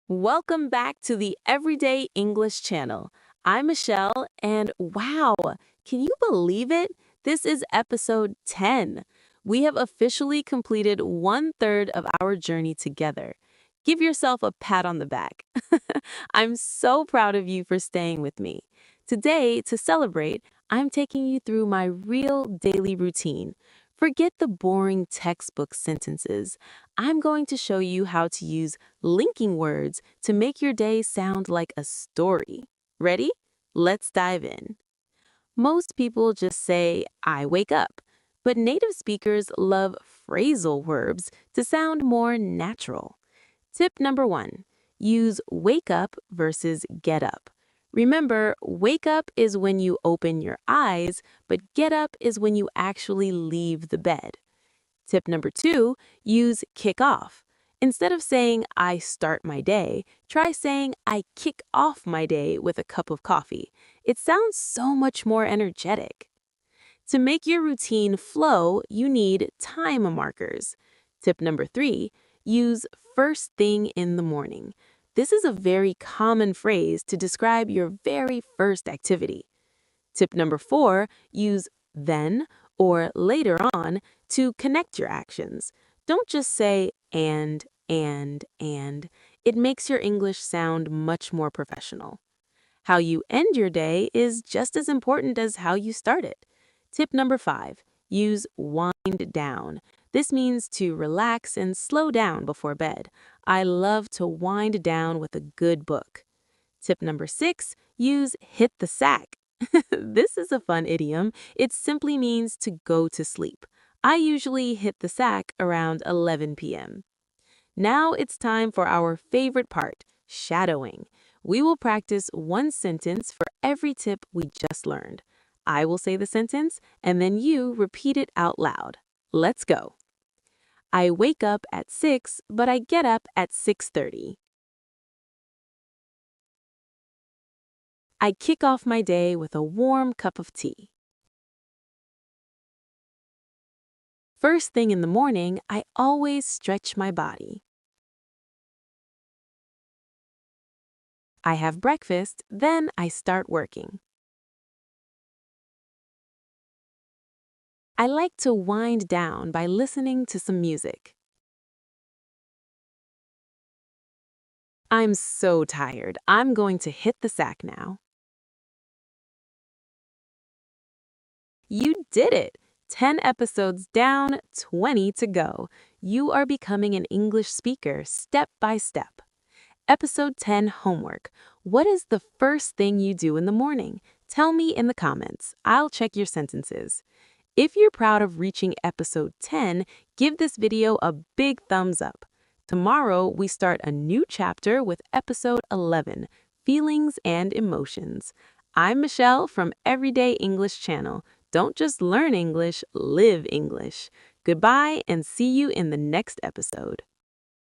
Welcome back to the Everyday English channel. I'm Michelle, and wow, can you believe it? This is episode 10. We have officially completed one-third of our journey together. Give yourself a pat on the back. I'm so proud of you for staying with me. Today, to celebrate, I'm taking you through my real daily routine. Forget the boring textbook sentences. I'm going to show you how to use linking words to make your day sound like a story. Ready? Let's dive in. Most people just say, I wake up, but native speakers love phrasal verbs to sound more natural. Tip number 1, use wake up versus get up. Remember, wake up is when you open your eyes, but get up is when you actually leave the bed. Tip number 2, use kick off. Instead of saying, I start my day, try saying, I kick off my day with a cup of coffee. It sounds so much more energetic. To make your routine flow, you need time markers. Tip number 3, use first thing in the morning. This is a very common phrase to describe your very first activity. Tip number 4, use then or later on to connect your actions. Don't just say and. It makes your English sound much more professional. How you end your day is just as important as how you start it. Tip number 5, use wind down. This means to relax and slow down before bed. I love to wind down with a good book. Tip number 6, use hit the sack. This is a fun idiom. It simply means to go to sleep. I usually hit the sack around 11 p.m. Now it's time for our favorite part, shadowing. We will practice one sentence for every tip we just learned. I will say the sentence, and then you repeat it out loud. Let's go. I wake up at 6, but I get up at 6:30. I kick off my day with a warm cup of tea. First thing in the morning, I always stretch my body. I have breakfast, then I start working. I like to wind down by listening to some music. I'm so tired. I'm going to hit the sack now. You did it! 10 episodes down, 20 to go. You are becoming an English speaker step by step. Episode 10 homework. What is the first thing you do in the morning? Tell me in the comments. I'll check your sentences. If you're proud of reaching episode 10, give this video a big thumbs up. Tomorrow, we start a new chapter with episode 11, Feelings and Emotions. I'm Michelle from Everyday English Channel. Don't just learn English, live English. Goodbye and see you in the next episode.